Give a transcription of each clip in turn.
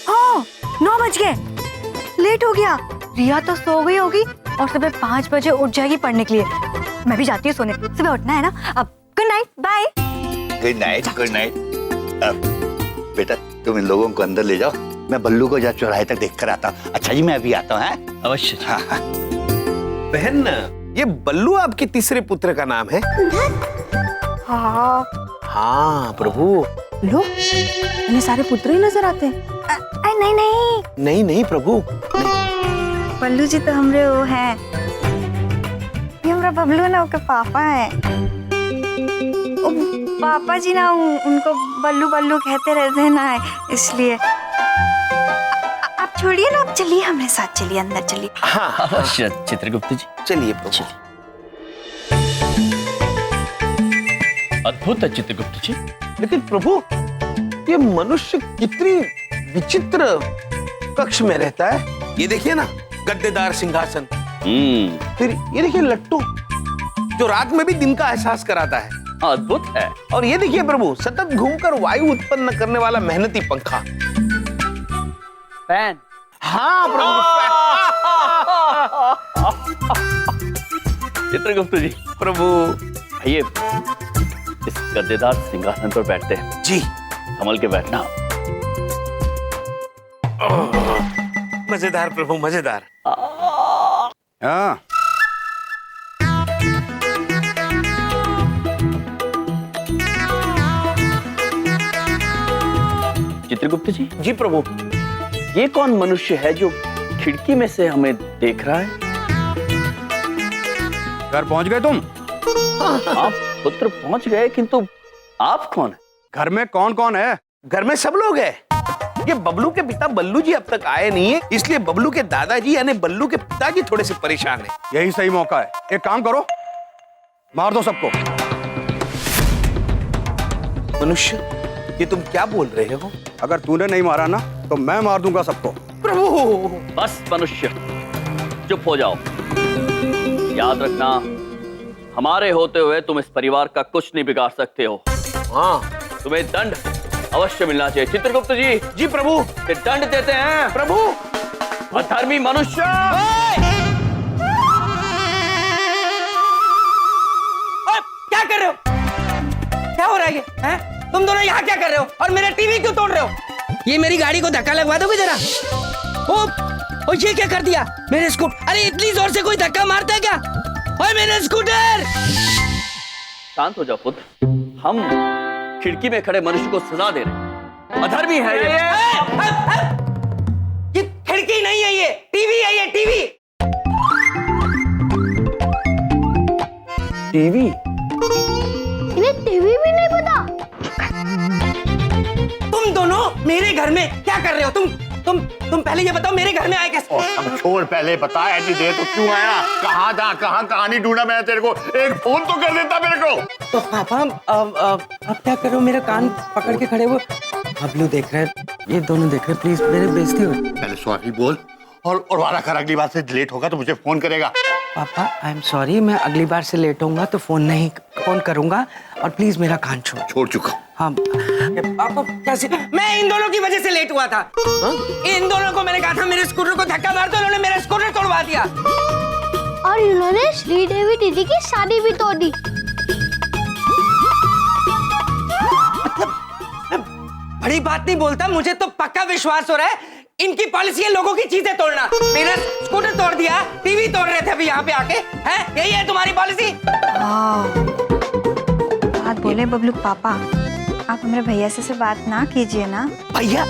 हाँ 9 बज गए, लेट हो गया। रिया तो सो गई होगी और सुबह 5 बजे उठ जाएगी पढ़ने के लिए। मैं भी जाती हूँ सोने, सुबह उठना है ना। अब good night, bye. Good night, good night. बेटा तुम इन लोगों को अंदर ले जाओ, मैं बल्लू को जा चौराहे तक देख कर आता हूँ। अच्छा जी मैं अभी आता हूँ। अवश्य। हाँ हाँ। बहन, ये बल्लू आपके तीसरे पुत्र का नाम है? हाँ हाँ प्रभु। लो, इन्हें सारे पुत्र ही नजर आते हैं। नहीं नहीं नहीं नहीं प्रभु, बल्लू जी तो हमरे वो हैं, ये हमारा बबलू ना उसके पापा है। पापा जी ना उनको बल्लू बल्लू कहते रहते हैं ना, इसलिए। आप छोड़िए ना, आप चलिए हमारे साथ, चलिए अंदर चलिए। हाँ अवश्य चित्रगुप्त जी। चलिए प्रभु। अद्भुत है चित्रगुप्त जी। लेकिन प्रभु, ये मनुष्य कितनी विचित्र कक्ष में रहता है। ये देखिए ना, गद्देदार सिंहासन, फिर ये देखिए लट्टू जो रात में भी दिन का एहसास कराता है। अद्भुत है। और ये देखिए प्रभु, सतत घूमकर वायु उत्पन्न करने वाला मेहनती पंखा। फैन। हाँ प्रभु। चित्रगुप्त जी, प्रभु आइए इस गद्देदार सिंहासन पर बैठते हैं। जी संभल के बैठना। मजेदार प्रभु, मजेदार। हाँ चित्रगुप्त जी, जी प्रभु। ये कौन मनुष्य है जो खिड़की में से हमें देख रहा है? घर पहुंच गए तुम? आप पुत्र पहुंच गए, किंतु आप कौन है? घर में कौन कौन है? घर में सब लोग हैं। ये बबलू के पिता बल्लू जी अब तक आए नहीं है, इसलिए बबलू के दादाजी यानी बल्लू के पिताजी थोड़े से परेशान हैं। यही सही मौका है, एक काम करो, मार दो सबको। मनुष्य, ये तुम क्या बोल रहे हो? अगर तूने नहीं मारा ना तो मैं मार दूंगा सबको। प्रभु। बस मनुष्य, चुप हो जाओ। याद रखना, हमारे होते हुए तुम इस परिवार का कुछ नहीं बिगाड़ सकते हो। हाँ तुम्हें दंड अवश्य मिलना चाहिए। चित्रगुप्त जी। जी प्रभु। ये दंड देते हैं। प्रभु। अधर्मी मनुष्य। क्या कर रहे हो? क्या हो रहा है ये? हैं? तुम दोनों यहाँ क्या कर रहे हो? और मेरा टीवी क्यों तोड़ रहे हो? ये मेरी गाड़ी को धक्का लगवा दोगे जरा? ओ ये क्या कर दिया? मेरे स्कूटर, अरे इतनी जोर से कोई धक्का मारता है क्या? ओए मेरे स्कूटर! शांत हो जाओ पुत्र, हम खिड़की में खड़े मनुष्य को सजा दे रहे हैं। अधर्मी है ये। ये खिड़की नहीं है, ये टीवी है, ये टीवी। टीवी? इन्हें टीवी भी नहीं पता। तुम दोनों मेरे घर में क्या कर रहे हो? तुम पहले ये बताओ, मेरे घर में आए कैसे? अब छोड़, पहले बता इतनी देर तो क्यों आया? कहाँ था, कहाँ कहानी ढूंढा मैं तेरे को? एक फोन तो कर देता मेरे को। तो पापा अब क्या कर रहे हो? मेरा कान पकड़ के खड़े हो। बबलू देख रहे हैं, ये दोनों देख रहे हैं, प्लीज मेरे बेइज्जती हो। पहले सॉरी बोल और वादा कर, अगली बार से लेट होगा तो मुझे फोन करेगा। पापा आई एम सॉरी, मैं अगली बार से लेट होऊंगा तो फोन करूंगा, और प्लीज मेरा कान छोड़ चुका। हाँ पापा, कैसे? मैं इन दोनों की वजह से लेट हुआ था। इन दोनों को मैंने कहा था मेरे स्कूटर को धक्का मार दो, उन्होंने मेरा स्कूटर तोड़वा दिया। और इन्होंने श्रीदेवी दीदी की शादी भी तोड़ दी। बड़ी बात नहीं बोलता, मुझे तो पक्का विश्वास हो रहा है इनकी पॉलिसी है लोगों की चीजें तोड़ना। मेरा स्कूटर तोड़ दिया, टीवी तोड़ रहे थे अभी यहाँ पे आके। हैं? यही है तुम्हारी पॉलिसी? बात बोले बबलू पापा, आप हमारे भैया से बात ना कीजिए ना। भैया?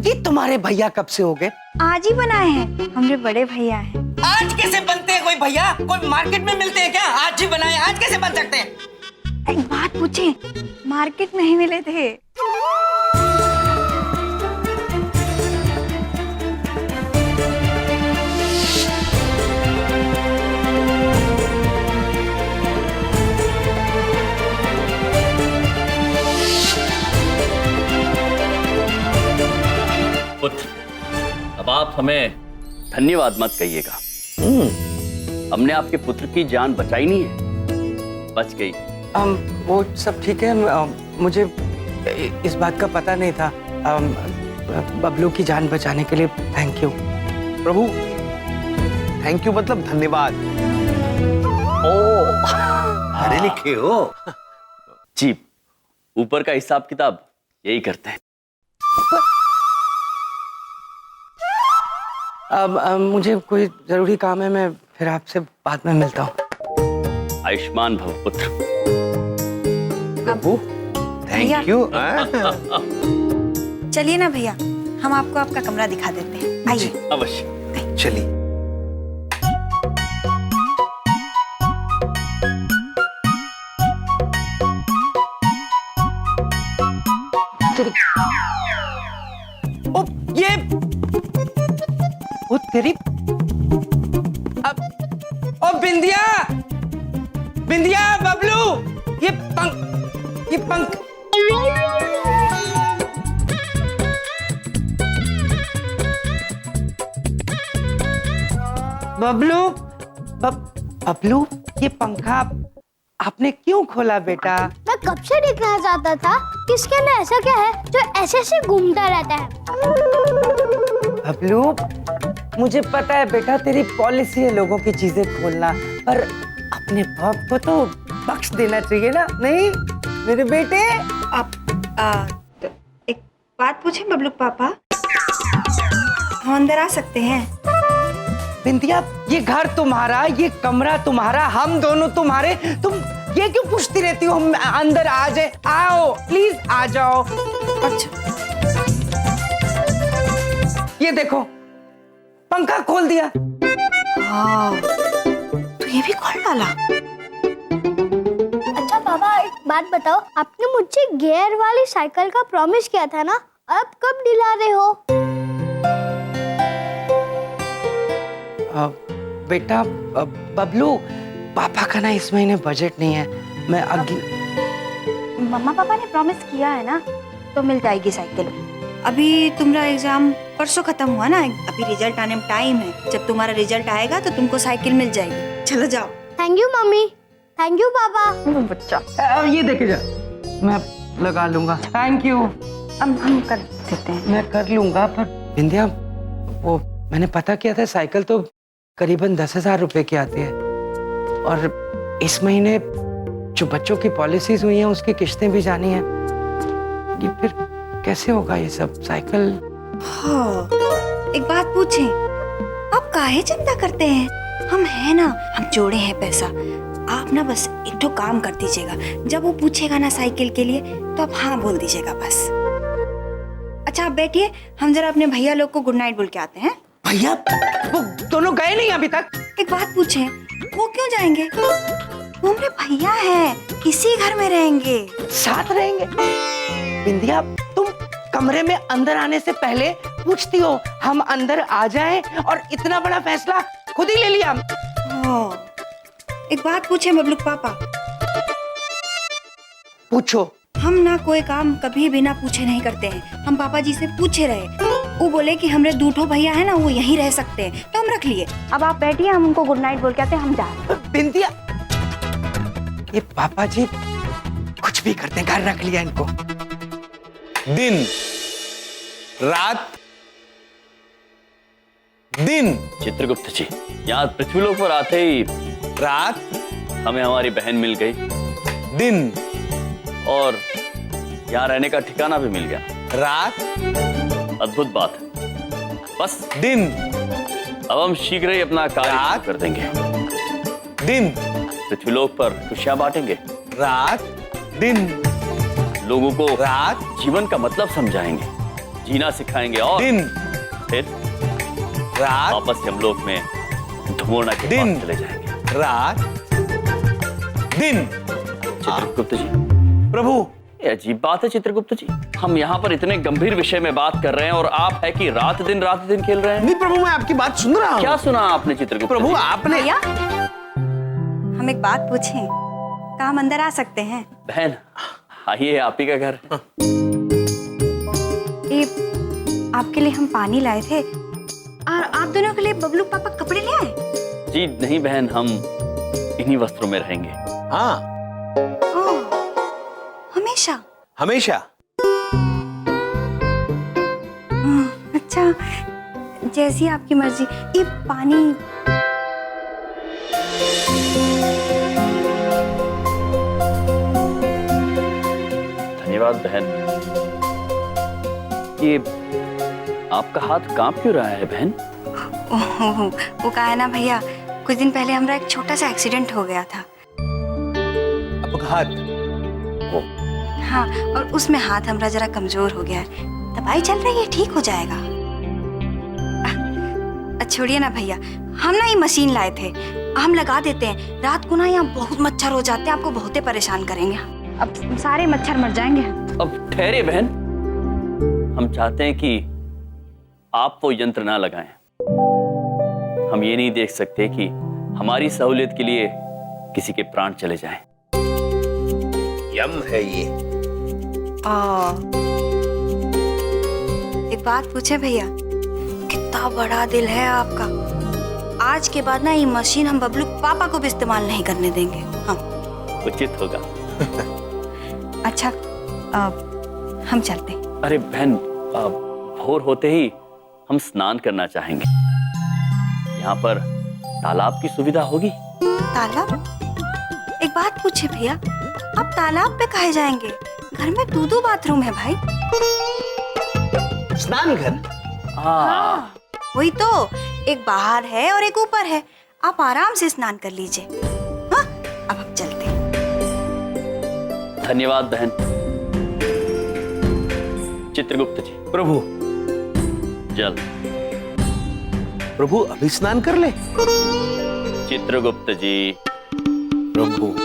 ये तुम्हारे भैया कब से हो गए? आज ही बनाए हैं, हमारे बड़े भैया हैं। आज कैसे बनते हैं कोई भैया? कोई मार्केट में मिलते हैं क्या? आज ही बनाए, आज कैसे बन सकते हैं? एक बात पूछे, मार्केट में ही मिले थे। पुत्र, अब आप हमें धन्यवाद मत कहिएगा। हमने आपके पुत्र की जान बचाई नहीं है, बच गई। वो सब ठीक है, मुझे इस बात का पता नहीं था। बबलू की जान बचाने के लिए thank you. Prabhu thank you मतलब धन्यवाद। पढ़े लिखे हो? जी, ऊपर का हिसाब किताब यही करते हैं। अब मुझे कोई जरूरी काम है, मैं फिर आपसे बाद में मिलता हूँ। आयुष्मान भव पुत्र। प्रभु थैंक यू। चलिए ना भैया, हम आपको आपका कमरा दिखा देते हैं। आइए। अवश्य। चलिए। ओ ये ओ तेरी अब ओ बिंदिया, बिंदिया, बबलू, ये पंख बबलू, बबलू, ये पंखा आपने क्यों खोला बेटा? मैं कब से देखना चाहता था कि इसके अंदर ऐसा क्या है जो ऐसे ऐसे घूमता रहता है। बबलू, मुझे पता है बेटा तेरी पॉलिसी है लोगों की चीजें खोलना, पर अपने बाप को तो बख्श देना चाहिए ना, नहीं मेरे बेटे? तो एक बात पूछे बबलू पापा, हम अंदर आ सकते हैं? बिंदिया, ये घर तुम्हारा, ये कमरा तुम्हारा, हम दोनों तुम्हारे, तुम ये क्यों पूछती रहती हो हम अंदर आ जाए? आओ प्लीज आ जाओ। अच्छा, ये देखो पंखा खोल दिया। हाँ, तो ये भी खोल डाला। अच्छा पापा, एक बात बताओ, आपने मुझसे गियर वाली साइकिल का प्रॉमिस किया था ना, अब कब दिला रहे हो? बेटा बबलू, पापा का ना इस महीने बजट नहीं है, मैं अगले मम्मा पापा ने प्रॉमिस किया है ना, तो मिल जाएगी साइकिल। अभी तुम्हारा एग्जाम परसों खत्म हुआ ना, अभी रिजल्ट आने में टाइम है। जब तुम्हारा रिजल्ट आएगा तो तुमको साइकिल मिल जाएगी। चलो जाओ। Thank you mummy, thank you पापा। बच्चा, ये देखे जा, मैं लगा लूंगा। Thank you. हम कर देते हैं। मैं कर लूंगा, पर बिंदिया, वो मैंने पता किया था, साइकिल तो करीबन 10,000 रुपए की आती है, और इस महीने जो बच्चों की पॉलिसीज हुई हैं उसकी किस्तें भी जानी है। ये फिर कैसे होगा ये सब? साइकिल। हाँ, एक बात पूछें, आप काहे चिंता करते हैं? हम हैं ना, हम जोड़े हैं पैसा। आप ना बस एक तो काम कर दीजिएगा, जब वो पूछेगा ना साइकिल के लिए तो आप हाँ बोल दीजिएगा बस। अच्छा आप बैठिए, हम जरा अपने भैया लोग को गुड नाइट बोल के आते हैं। भैया, वो दोनों गए नहीं अभी तक? एक बात पूछें, वो क्यों जाएंगे? वो हमारे भैया है, इसी घर में रहेंगे, साथ रहेंगे। बिंदिया, तुम कमरे में अंदर आने से पहले पूछती हो हम अंदर आ जाएं, और इतना बड़ा फैसला खुद ही ले लिया। एक बात पूछें बबलू पापा? पूछो। हम ना कोई काम कभी बिना पूछे नहीं करते हैं। हम पापा जी से पूछे रहे, वो बोले कि हमरे दूठो भैया है ना, वो यहीं रह सकते हैं, तो हम रख लिए। अब आप बैठिए, हम उनको गुड नाइट बोल के आते हैं, हम जा रहे हैं। बिंदिया, ये पापा जी कुछ भी करते हैं, घर रख लिया इनको। दिन रात दिन। चित्रगुप्त जी, यहाँ पृथ्वीलोक पर आते ही रात, हमें हमारी बहन मिल गई, दिन, और यहाँ रहने का ठिकाना भी मिल गया। रात, अद्भुत बात है। बस दिन, अब हम शीघ्र ही अपना कार्य रात, कर देंगे। दिन, पृथ्वीलोक पर खुशियां बांटेंगे, रात, दिन, लोगों को रात, जीवन का मतलब समझाएंगे, जीना सिखाएंगे, और दिन, फिर रात, वापस यमलोक में धुमोना के दिन, पास चले जाएंगे। रात, दिन। चित्रगुप्त जी, प्रभु, ये अजीब बात है चित्रगुप्त जी, हम यहाँ पर इतने गंभीर विषय में बात कर रहे हैं और आप है कि रात दिन खेल रहे हैं। नहीं प्रभु, मैं आपकी बात सुन रहा हूँ। क्या सुना आपने चित्रगुप्त प्रभु जी? आपने। भैया, हम एक बात पूछें, क्या हम अंदर आ सकते हैं? बहन आइए, आप ही का घर। ये आपके लिए हम पानी लाए थे, और आप दोनों के लिए बबलू पापा कपड़े ले आए। जी नहीं बहन, हम इन्हीं वस्त्रों में रहेंगे। हाँ, हमेशा? हमेशा। अच्छा, जैसी आपकी मर्जी। ये पानी। धन्यवाद बहन। ये आपका हाथ कांप क्यों रहा है बहन? वो कहा है ना भैया, कुछ दिन पहले हमारा एक छोटा सा एक्सीडेंट हो गया था। अपघात? हाँ, और उसमें हाथ हमारा जरा कमजोर हो गया है। दवाई चल रही है, ठीक हो जाएगा। छोड़िए ना भैया, हम ना ये मशीन लाए थे, हम लगा देते हैं। रात को ना यहाँ बहुत मच्छर हो जाते हैं, आपको बहुत ही परेशान करेंगे। अब सारे मच्छर मर जाएंगे। अब ठहरे बहन, हम चाहते हैं कि आप वो यंत्र ना लगाएं। हम ये नहीं देख सकते कि हमारी सहूलियत के लिए किसी के प्राण चले जाएं। यम है ये। एक बात पूछे भैया, कितना बड़ा दिल है आपका। आज के बाद ना ये मशीन हम बबलू पापा को भी इस्तेमाल नहीं करने देंगे। हाँ, उचित होगा। अच्छा, हम चलते हैं। अरे बहन, भोर होते ही हम स्नान करना चाहेंगे। यहाँ पर तालाब की सुविधा होगी? तालाब? एक बात पूछे भैया, आप तालाब पे काहे जाएंगे? घर में दो बाथरूम है भाई। स्नान घर? हाँ, वही तो, एक बाहर है और एक ऊपर है। आप आराम से स्नान कर लीजिए। हाँ, अब हम चलते हैं। धन्यवाद बहन। चित्रगुप्त जी। प्रभु। जल। प्रभु अभी स्नान कर ले। चित्रगुप्त जी। प्रभु।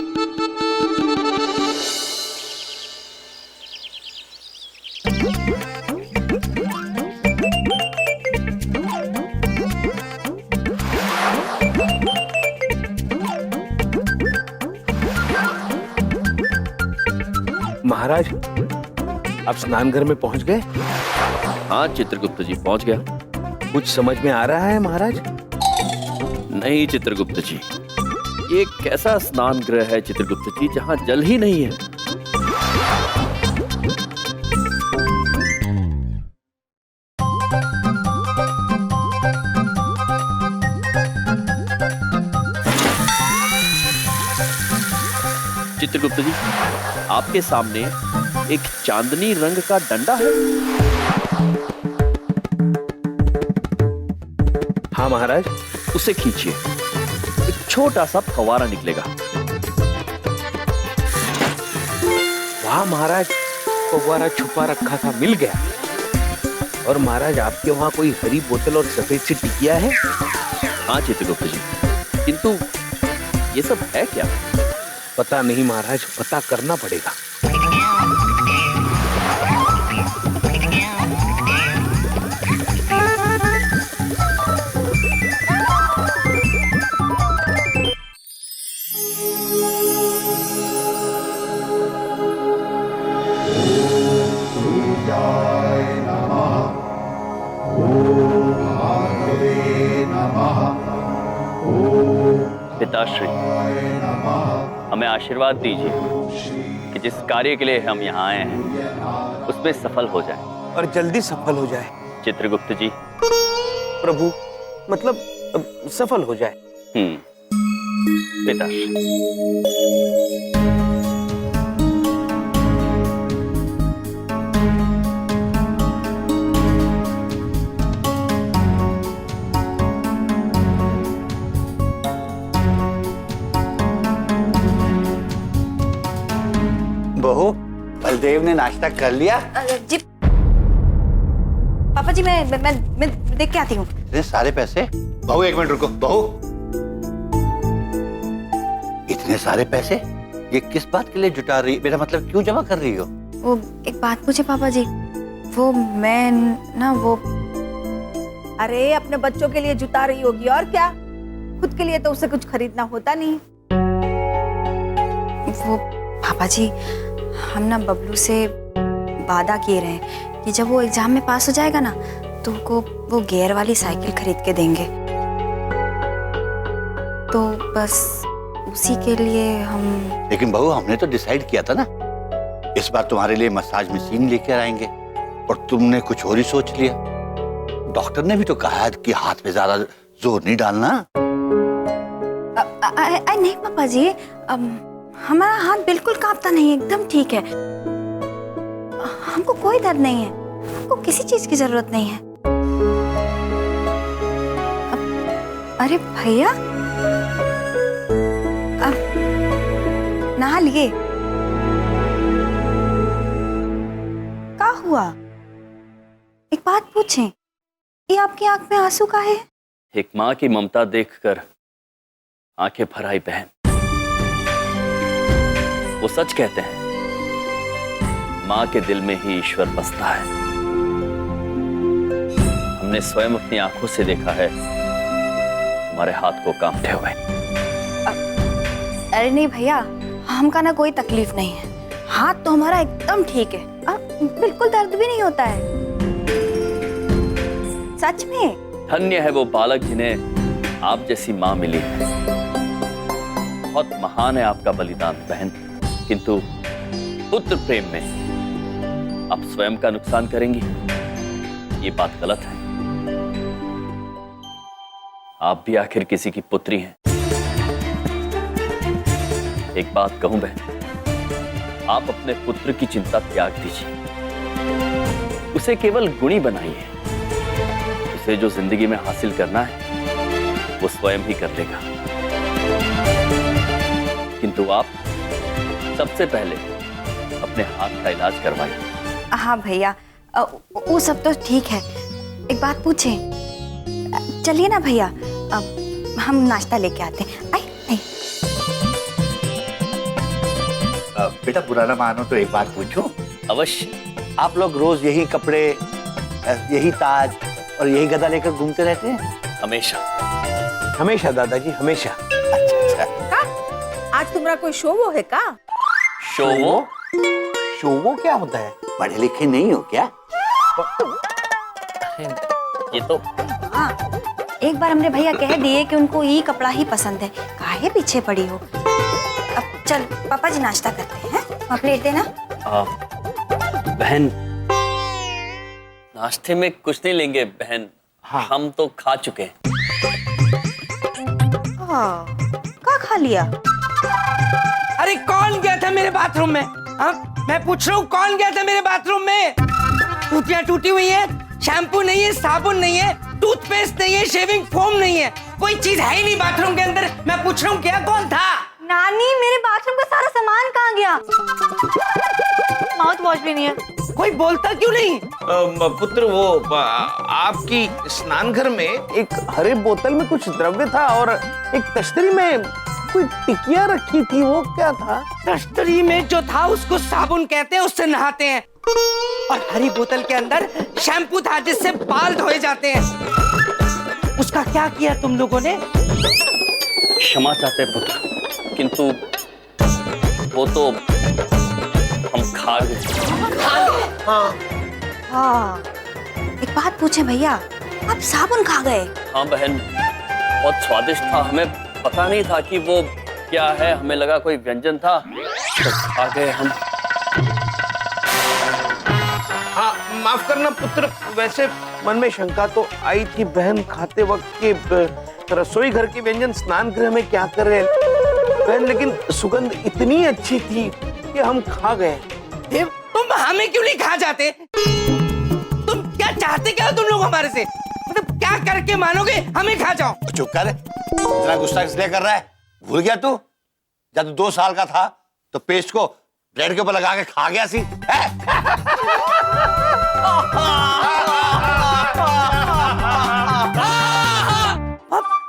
महाराज, आप स्नान घर में पहुंच गए? हाँ चित्रगुप्त जी, पहुंच गया। कुछ समझ में आ रहा है महाराज? नहीं चित्रगुप्त जी, ये कैसा स्नान गृह है चित्रगुप्त जी जहां जल ही नहीं है। चित्रगुप्त जी, आपके सामने एक चांदनी रंग का डंडा है। हाँ महाराज। उसे खींचिए, एक छोटा सा फव्वारा निकलेगा। वाह महाराज, फव्वारा छुपा रखा था, मिल गया। और महाराज, आपके वहां कोई हरी बोतल और सफेद सी टिकिया है? हाँ चित्रगुप्त जी, किंतु ये सब है क्या? पता नहीं महाराज, पता करना पड़ेगा। पिताश्री, हमें आशीर्वाद दीजिए कि जिस कार्य के लिए हम यहाँ आए हैं उसमें सफल हो जाए। और जल्दी सफल हो जाए। चित्रगुप्त जी। प्रभु, मतलब सफल हो जाए। पिताश्री। बहू, बलदेव ने नाश्ता कर लिया? जी पापा जी, मैं देख के आती हूँ। इतने सारे पैसे? बहू एक मिनट रुको। बहू, इतने सारे पैसे ये किस बात के लिए जुटा रही? मेरा मतलब क्यों जमा कर रही हो? वो एक बात पूछे पापा जी, वो मैं ना वो अरे अपने बच्चों के लिए जुटा रही होगी, और क्या? खुद के लिए तो उसे कुछ खरीदना होता नहीं। वो पापा जी, हम ना बबलू से वादा किए रहे कि जब वो एग्जाम में पास हो जाएगा ना तो वो गियर वाली साइकिल खरीद के देंगे। तो बस उसी के लिए हम। लेकिन बहू, हमने तो डिसाइड किया था ना, इस बार तुम्हारे लिए मसाज मशीन लेकर आएंगे, और तुमने कुछ और ही सोच लिया। डॉक्टर ने भी तो कहा है कि हाथ पे ज्यादा जोर नहीं डालना। नहीं पापा जी, हमारा हाथ बिल्कुल कांपता नहीं है, एकदम ठीक है। हमको कोई दर्द नहीं है, हमको किसी चीज की जरूरत नहीं है। अरे भैया, नहा लिए? क्या हुआ? एक बात पूछें, ये आपकी आंख में आंसू का है? एक माँ की ममता देखकर आंखें भर आई बहन। वो सच कहते हैं, माँ के दिल में ही ईश्वर बसता है। हमने स्वयं अपनी आंखों से देखा है हमारे हाथ को कांपते हुए। अरे नहीं भैया, हमका ना कोई तकलीफ नहीं है, हाथ तो हमारा एकदम ठीक है, बिल्कुल दर्द भी नहीं होता है। सच में। धन्य है वो बालक जिन्हें आप जैसी माँ मिली है। बहुत महान है आपका बलिदान बहन, किंतु पुत्र प्रेम में आप स्वयं का नुकसान करेंगी, ये बात गलत है। आप भी आखिर किसी की पुत्री हैं। एक बात कहूं बहन, आप अपने पुत्र की चिंता त्याग दीजिए, उसे केवल गुणी बनाइए। उसे जो जिंदगी में हासिल करना है वो स्वयं ही कर लेगा। किंतु आप सबसे पहले अपने हाथ का इलाज करवाइए। हाँ भैया, वो सब तो ठीक है। एक बात पूछें? चलिए ना भैया, हम नाश्ता लेके आते हैं। आई नहीं। बेटा बुरा ना मानो तो एक बात पूछूं? अवश्य। आप लोग रोज यही कपड़े, यही ताज और यही गदा लेकर घूमते रहते हैं? हमेशा हमेशा दादाजी, हमेशा। का? आज तुम्हारा कोई शो वो है का? शो वो? शो वो क्या होता है? पढ़े लिखे नहीं हो क्या? ये तो हाँ, एक बार हमने भैया कह दिए कि उनको ये कपड़ा ही पसंद है, काहे पीछे पड़ी हो। अब चल पापा जी नाश्ता करते हैं, वहाँ प्लेट देना। बहन, नाश्ते में कुछ नहीं लेंगे बहन। हाँ। हम तो खा चुके हैं। क्या खा लिया? अरे कौन गया था मेरे बाथरूम में? हाँ, मैं पूछ रहा हूँ, कौन गया था मेरे बाथरूम में? टूटियां टूटी हुई है, शैम्पू नहीं है, साबुन नहीं है, टूथपेस्ट नहीं है, शेविंग फोम नहीं है, कोई चीज है ही नहीं बाथरूम के अंदर। मैं पूछ रहा हूँ क्या कौन था? नानी, मेरे बाथरूम का सारा सामान कहाँ गया? माउथ वॉश भी नहीं है। कोई बोलता क्यों नहीं? पुत्र, वो आपकी स्नान घर में एक हरे बोतल में कुछ द्रव्य था और एक तश्तरी में कोई टिकिया रखी थी, वो क्या था? तश्तरी में जो था उसको साबुन कहते हैं, उससे नहाते हैं। और हरी बोतल के अंदर शैम्पू था जिससे बाल धोए जाते हैं। उसका क्या किया तुम लोगों ने? क्षमा चाहते हैं पुत्र, किंतु वो तो हम खा गए। हाँ, एक बात पूछे भैया, आप साबुन खा गए? हाँ बहन, बहुत स्वादिष्ट था, हमें पता नहीं था कि वो क्या है, हमें लगा कोई व्यंजन था तो खा गए हम। हाँ, माफ करना पुत्र, वैसे मन में शंका तो आई थी बहन खाते वक्त कि रसोई घर के व्यंजन स्नान गृह में क्या कर रहे बहन, लेकिन सुगंध इतनी अच्छी थी कि हम खा गए। देव, तुम हमें क्यों नहीं खा जाते? तुम क्या चाहते क्या हो तुम लोग हमारे से? मतलब क्या करके मानोगे हमें खा जाओ? चुप कर, इतना गुस्सा इसलिए कर रहा है? भूल गया तू? जब 2 साल का था तो पेस्ट को ब्रेड के ऊपर लगा के खा गया सी।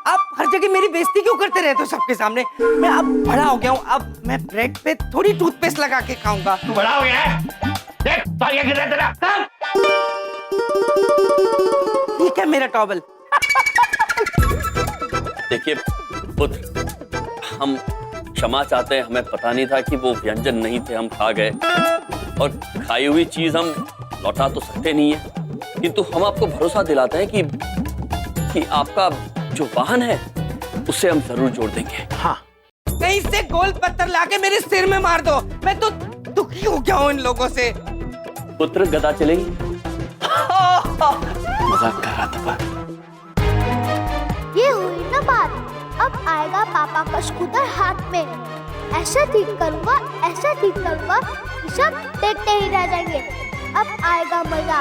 आप हर जगह मेरी बेइज्जती क्यों करते रहते हो सबके सामने? मैं अब बड़ा हो गया हूँ, अब मैं ब्रेड पे थोड़ी टूथपेस्ट लगा के खाऊंगा। तू बड़ा हो गया है? देख तो ये गिर रहा है तेरा। ठीक है मेरा टॉवल। देखिए पुत्र, हम क्षमा चाहते हैं, हमें पता नहीं था कि वो व्यंजन नहीं थे, हम खा गए। और खाई हुई चीज हम लौटा तो सकते नहीं है, किंतु हम आपको भरोसा दिलाते हैं कि आपका जो वाहन है उसे हम जरूर जोड़ देंगे। हाँ, कहीं से गोल पत्थर लाके मेरे सिर में मार दो, मैं तो दुखी हो गया हूँ इन लोगों से। पुत्र, गदा चलेगी? मजाक कर रहा था पर ये हुई ना बात। अब आएगा पापा का स्कूटर हाथ में, ऐसा ठीक करूंगा, ऐसा ठीक करूंगा कि सब देखते ही रह जाएंगे। अब आएगा मजा।